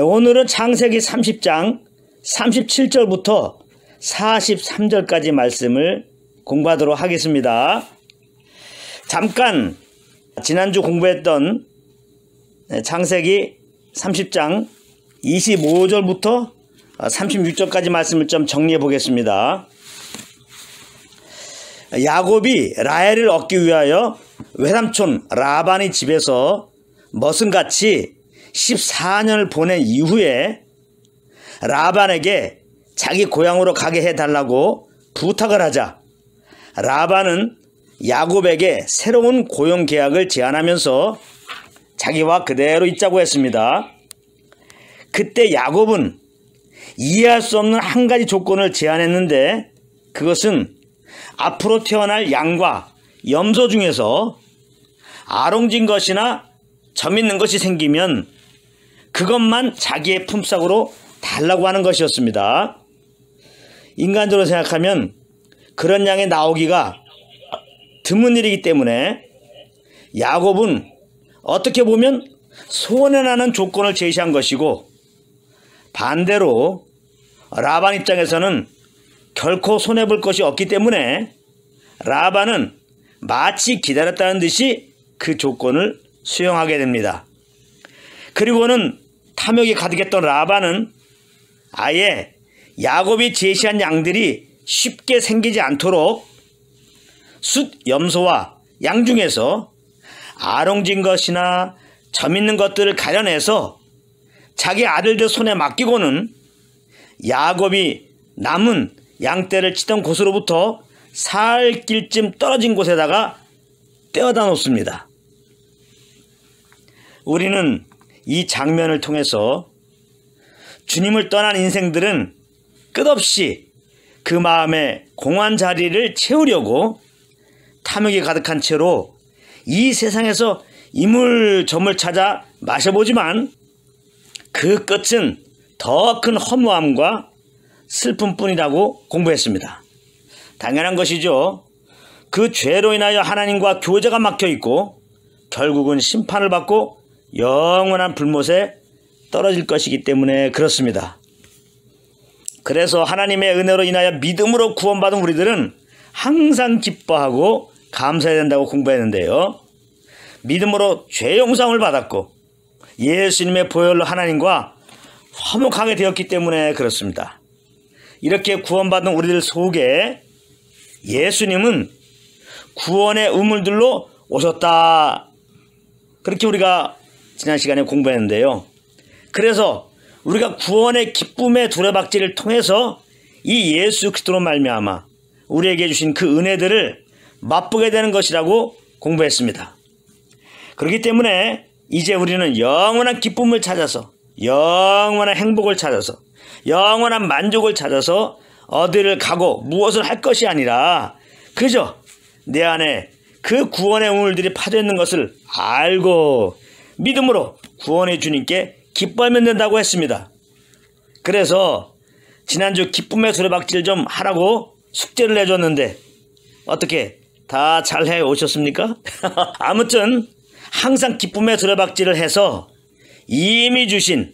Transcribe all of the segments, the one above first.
오늘은 창세기 30장 37절부터 43절까지 말씀을 공부하도록 하겠습니다. 잠깐 지난주 공부했던 창세기 30장 25절부터 36절까지 말씀을 좀 정리해 보겠습니다. 야곱이 라헬을 얻기 위하여 외삼촌 라반의 집에서 머슴같이 14년을 보낸 이후에 라반에게 자기 고향으로 가게 해달라고 부탁을 하자 라반은 야곱에게 새로운 고용 계약을 제안하면서 자기와 그대로 있자고 했습니다. 그때 야곱은 이해할 수 없는 한 가지 조건을 제안했는데 그것은 앞으로 태어날 양과 염소 중에서 아롱진 것이나 점 있는 것이 생기면 그것만 자기의 품삯으로 달라고 하는 것이었습니다. 인간적으로 생각하면 그런 양이 나오기가 드문 일이기 때문에 야곱은 어떻게 보면 손해나는 조건을 제시한 것이고, 반대로 라반 입장에서는 결코 손해볼 것이 없기 때문에 라반은 마치 기다렸다는 듯이 그 조건을 수용하게 됩니다. 그리고는 탐욕이 가득했던 라반은 아예 야곱이 제시한 양들이 쉽게 생기지 않도록 숫 염소와 양 중에서 아롱진 것이나 점 있는 것들을 가려내서 자기 아들들 손에 맡기고는 야곱이 남은 양떼를 치던 곳으로부터 살길쯤 떨어진 곳에다가 떼어다 놓습니다. 우리는 이 장면을 통해서 주님을 떠난 인생들은 끝없이 그 마음의 공허한 자리를 채우려고 탐욕이 가득한 채로 이 세상에서 이물저물 찾아 마셔보지만 그 끝은 더 큰 허무함과 슬픔뿐이라고 공부했습니다. 당연한 것이죠. 그 죄로 인하여 하나님과 교제가 막혀있고 결국은 심판을 받고 영원한 불못에 떨어질 것이기 때문에 그렇습니다. 그래서 하나님의 은혜로 인하여 믿음으로 구원받은 우리들은 항상 기뻐하고 감사해야 된다고 공부했는데요. 믿음으로 죄 용서를 받았고 예수님의 보혈로 하나님과 화목하게 되었기 때문에 그렇습니다. 이렇게 구원받은 우리들 속에 예수님은 구원의 우물들로 오셨다. 그렇게 우리가 지난 시간에 공부했는데요. 그래서 우리가 구원의 기쁨의 두레박질을 통해서 이 예수 그리스도로 말미암아 우리에게 주신 그 은혜들을 맛보게 되는 것이라고 공부했습니다. 그렇기 때문에 이제 우리는 영원한 기쁨을 찾아서, 영원한 행복을 찾아서, 영원한 만족을 찾아서 어디를 가고 무엇을 할 것이 아니라 그저 내 안에 그 구원의 우물들이 파져 있는 것을 알고 믿음으로 구원의 주님께 기뻐하면 된다고 했습니다. 그래서 지난주 기쁨의 두레박질 좀 하라고 숙제를 내줬는데 어떻게 다 잘 해오셨습니까? 아무튼 항상 기쁨의 두레박질을 해서 이미 주신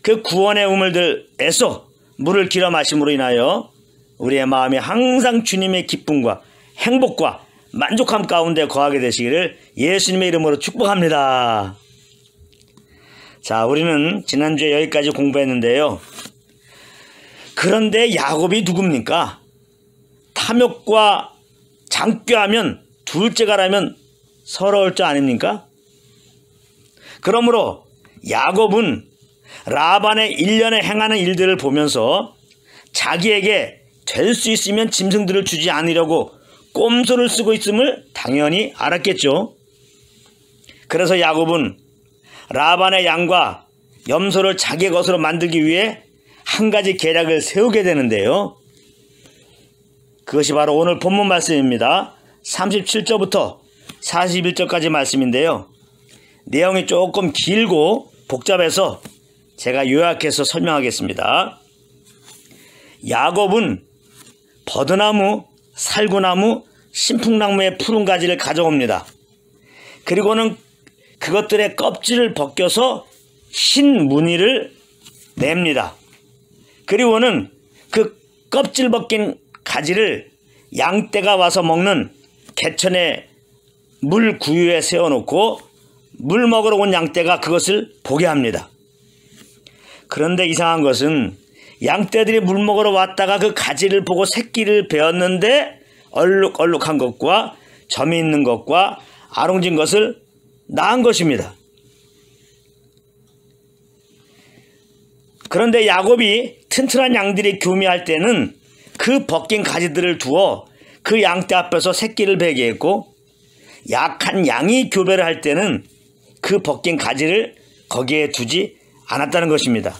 그 구원의 우물들에서 물을 길어 마심으로 인하여 우리의 마음이 항상 주님의 기쁨과 행복과 만족함 가운데 거하게 되시기를 예수님의 이름으로 축복합니다. 자, 우리는 지난주에 여기까지 공부했는데요. 그런데 야곱이 누굽니까? 탐욕과 장꾀하면 둘째가라면 서러울 줄 아닙니까? 그러므로 야곱은 라반의 일련에 행하는 일들을 보면서 자기에게 될 수 있으면 짐승들을 주지 않으려고 꼼수를 쓰고 있음을 당연히 알았겠죠. 그래서 야곱은 라반의 양과 염소를 자기의 것으로 만들기 위해 한 가지 계략을 세우게 되는데요. 그것이 바로 오늘 본문 말씀입니다. 37절부터 41절까지 말씀인데요. 내용이 조금 길고 복잡해서 제가 요약해서 설명하겠습니다. 야곱은 버드나무, 살구나무, 신풍나무의 푸른 가지를 가져옵니다. 그리고는 그것들의 껍질을 벗겨서 흰 무늬를 냅니다. 그리고는 그 껍질 벗긴 가지를 양떼가 와서 먹는 개천의 물 구유에 세워놓고 물 먹으러 온 양떼가 그것을 보게 합니다. 그런데 이상한 것은 양떼들이 물 먹으러 왔다가 그 가지를 보고 새끼를 베었는데 얼룩얼룩한 것과 점이 있는 것과 아롱진 것을 낳은 것입니다. 그런데 야곱이 튼튼한 양들이 교미할 때는 그 벗긴 가지들을 두어 그 양떼 앞에서 새끼를 베게 했고, 약한 양이 교배를 할 때는 그 벗긴 가지를 거기에 두지 않았다는 것입니다.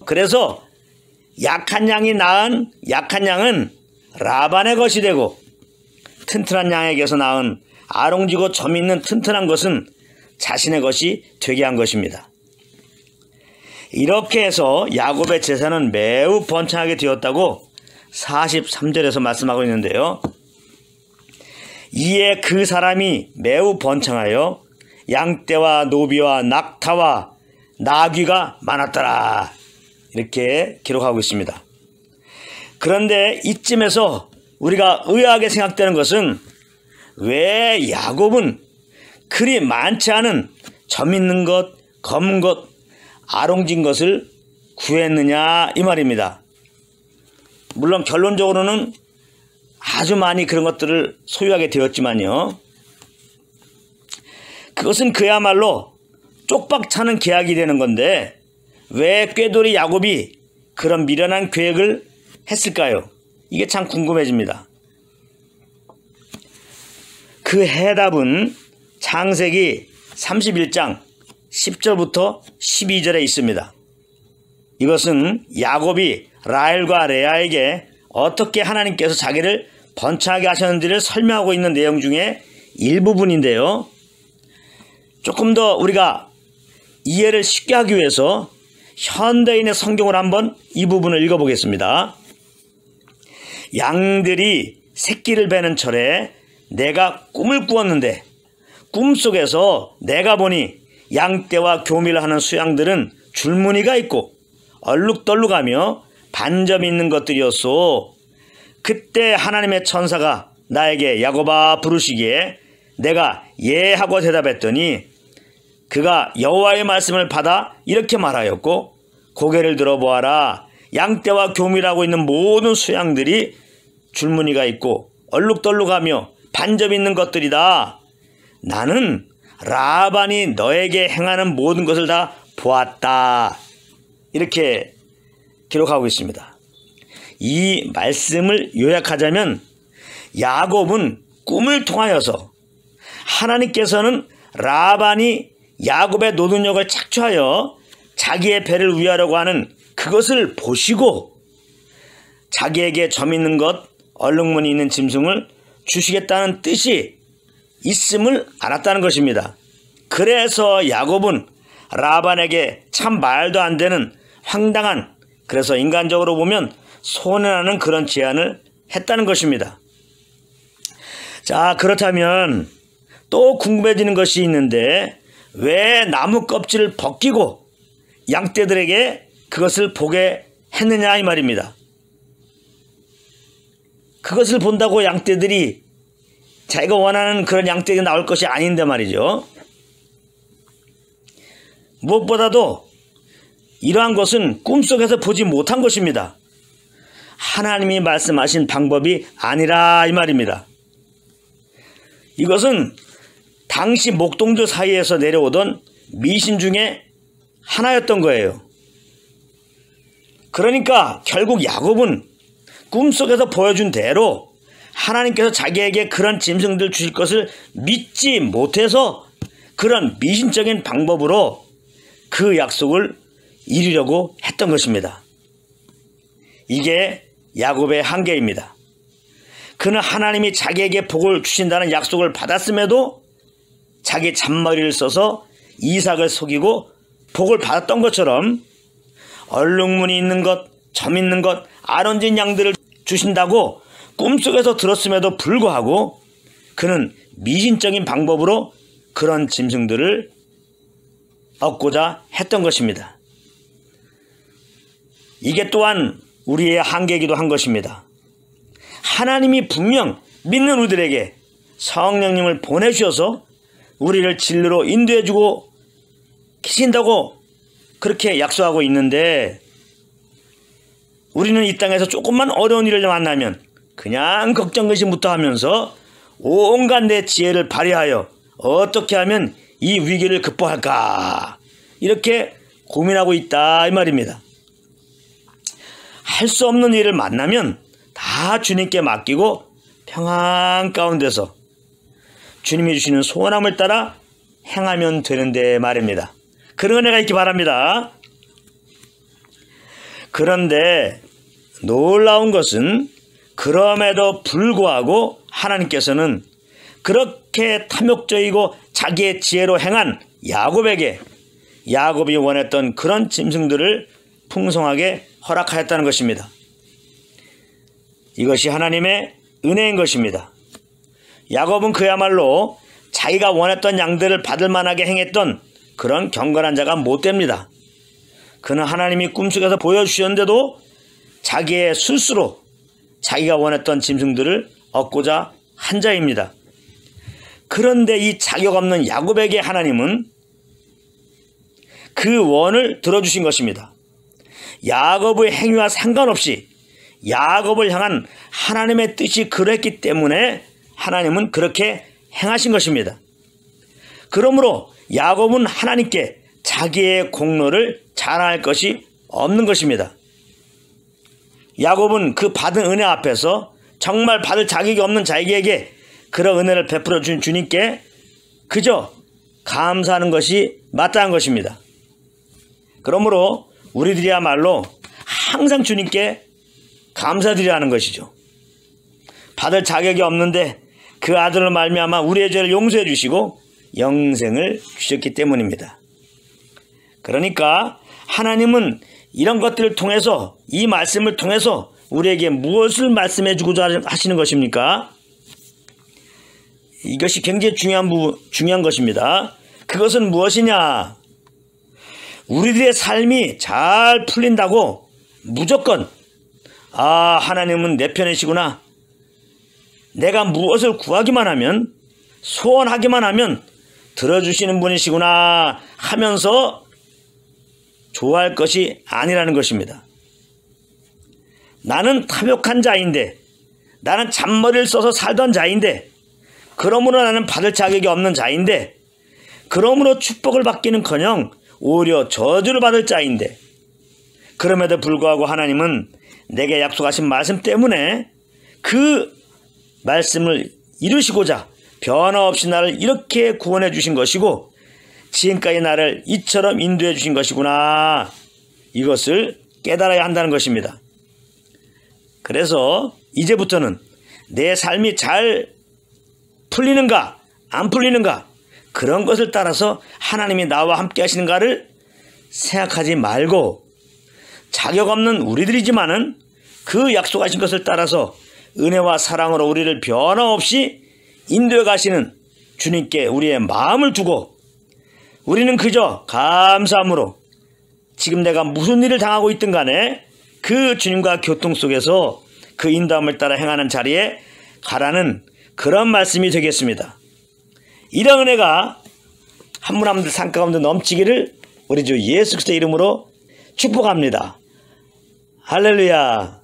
그래서 약한 양이 낳은 약한 양은 라반의 것이 되고, 튼튼한 양에게서 낳은 아롱지고 점 있는 튼튼한 것은 자신의 것이 되게 한 것입니다. 이렇게 해서 야곱의 재산은 매우 번창하게 되었다고 43절에서 말씀하고 있는데요. 이에 그 사람이 매우 번창하여 양떼와 노비와 낙타와 나귀가 많았더라, 이렇게 기록하고 있습니다. 그런데 이쯤에서 우리가 의아하게 생각되는 것은 왜 야곱은 그리 많지 않은 점 있는 것, 검은 것, 아롱진 것을 구했느냐 이 말입니다. 물론 결론적으로는 아주 많이 그런 것들을 소유하게 되었지만요, 그것은 그야말로 쪽박차는 계약이 되는 건데 왜 꾀돌이 야곱이 그런 미련한 계획을 했을까요? 이게 참 궁금해집니다. 그 해답은 창세기 31장 10절부터 12절에 있습니다. 이것은 야곱이 라헬과 레아에게 어떻게 하나님께서 자기를 번창하게 하셨는지를 설명하고 있는 내용 중에 일부분인데요. 조금 더 우리가 이해를 쉽게 하기 위해서 현대인의 성경을 한번 이 부분을 읽어보겠습니다. 양들이 새끼를 베는 철에 내가 꿈을 꾸었는데 꿈속에서 내가 보니 양떼와 교미를 하는 수양들은 줄무늬가 있고 얼룩덜룩하며 반점이 있는 것들이었소. 그때 하나님의 천사가 나에게 야곱아 부르시기에 내가 예 하고 대답했더니 그가 여호와의 말씀을 받아 이렇게 말하였고, 고개를 들어보아라. 양떼와 교미라고 있는 모든 수양들이 줄무늬가 있고 얼룩덜룩하며 반점 있는 것들이다. 나는 라반이 너에게 행하는 모든 것을 다 보았다. 이렇게 기록하고 있습니다. 이 말씀을 요약하자면 야곱은 꿈을 통하여서 하나님께서는 라반이 야곱의 노동력을 착취하여 자기의 배를 위하려고 하는 그것을 보시고 자기에게 점 있는 것, 얼룩무늬 있는 짐승을 주시겠다는 뜻이 있음을 알았다는 것입니다. 그래서 야곱은 라반에게 참 말도 안 되는 황당한, 그래서 인간적으로 보면 손해나는 그런 제안을 했다는 것입니다. 자, 그렇다면 또 궁금해지는 것이 있는데 왜 나무 껍질을 벗기고 양떼들에게 그것을 보게 했느냐 이 말입니다. 그것을 본다고 양떼들이 자기가 원하는 그런 양떼가 나올 것이 아닌데 말이죠. 무엇보다도 이러한 것은 꿈속에서 보지 못한 것입니다. 하나님이 말씀하신 방법이 아니라 이 말입니다. 이것은 당시 목동들 사이에서 내려오던 미신 중에 하나였던 거예요. 그러니까 결국 야곱은 꿈속에서 보여준 대로 하나님께서 자기에게 그런 짐승들 주실 것을 믿지 못해서 그런 미신적인 방법으로 그 약속을 이루려고 했던 것입니다. 이게 야곱의 한계입니다. 그는 하나님이 자기에게 복을 주신다는 약속을 받았음에도 자기 잔머리를 써서 이삭을 속이고 복을 받았던 것처럼 얼룩무늬 있는 것, 점 있는 것, 아론진 양들을 주신다고 꿈속에서 들었음에도 불구하고 그는 미신적인 방법으로 그런 짐승들을 얻고자 했던 것입니다. 이게 또한 우리의 한계이기도 한 것입니다. 하나님이 분명 믿는 우리들에게 성령님을 보내주셔서 우리를 진리로 인도해주고 계신다고 그렇게 약속하고 있는데, 우리는 이 땅에서 조금만 어려운 일을 만나면 그냥 걱정근심부터 하면서 온갖 내 지혜를 발휘하여 어떻게 하면 이 위기를 극복할까, 이렇게 고민하고 있다 이 말입니다. 할 수 없는 일을 만나면 다 주님께 맡기고 평안 가운데서 주님이 주시는 소원함을 따라 행하면 되는데 말입니다. 그런 은혜가 있기 바랍니다. 그런데 놀라운 것은 그럼에도 불구하고 하나님께서는 그렇게 탐욕적이고 자기의 지혜로 행한 야곱에게 야곱이 원했던 그런 짐승들을 풍성하게 허락하였다는 것입니다. 이것이 하나님의 은혜인 것입니다. 야곱은 그야말로 자기가 원했던 양들을 받을 만하게 행했던 그런 경건한 자가 못 됩니다. 그는 하나님이 꿈속에서 보여주셨는데도 자기의 술수로 자기가 원했던 짐승들을 얻고자 한 자입니다. 그런데 이 자격 없는 야곱에게 하나님은 그 원을 들어주신 것입니다. 야곱의 행위와 상관없이 야곱을 향한 하나님의 뜻이 그랬기 때문에 하나님은 그렇게 행하신 것입니다. 그러므로 야곱은 하나님께 자기의 공로를 자랑할 것이 없는 것입니다. 야곱은 그 받은 은혜 앞에서 정말 받을 자격이 없는 자에게 그런 은혜를 베풀어 준 주님께 그저 감사하는 것이 마땅한 것입니다. 그러므로 우리들이야말로 항상 주님께 감사드려야 하는 것이죠. 받을 자격이 없는데 그 아들을 말미암아 우리의 죄를 용서해 주시고 영생을 주셨기 때문입니다. 그러니까 하나님은 이런 것들을 통해서, 이 말씀을 통해서 우리에게 무엇을 말씀해 주고자 하시는 것입니까? 이것이 굉장히 중요한 것입니다. 그것은 무엇이냐? 우리들의 삶이 잘 풀린다고 무조건 하나님은 내 편이시구나, 내가 무엇을 구하기만 하면, 소원하기만 하면 들어주시는 분이시구나 하면서 좋아할 것이 아니라는 것입니다. 나는 탐욕한 자인데, 나는 잔머리를 써서 살던 자인데, 그러므로 나는 받을 자격이 없는 자인데, 그러므로 축복을 받기는커녕 오히려 저주를 받을 자인데, 그럼에도 불구하고 하나님은 내게 약속하신 말씀 때문에 그 말씀을 이루시고자 변화없이 나를 이렇게 구원해 주신 것이고 지금까지 나를 이처럼 인도해 주신 것이구나, 이것을 깨달아야 한다는 것입니다. 그래서 이제부터는 내 삶이 잘 풀리는가 안 풀리는가, 그런 것을 따라서 하나님이 나와 함께 하시는가를 생각하지 말고, 자격 없는 우리들이지만은 그 약속하신 것을 따라서 은혜와 사랑으로 우리를 변함없이 인도해 가시는 주님께 우리의 마음을 두고, 우리는 그저 감사함으로 지금 내가 무슨 일을 당하고 있든 간에 그 주님과 교통 속에서 그 인도함을 따라 행하는 자리에 가라는 그런 말씀이 되겠습니다. 이런 은혜가 한 분 한 분 삶 가운데 넘치기를 우리 주 예수 그리스도의 이름으로 축복합니다. 할렐루야.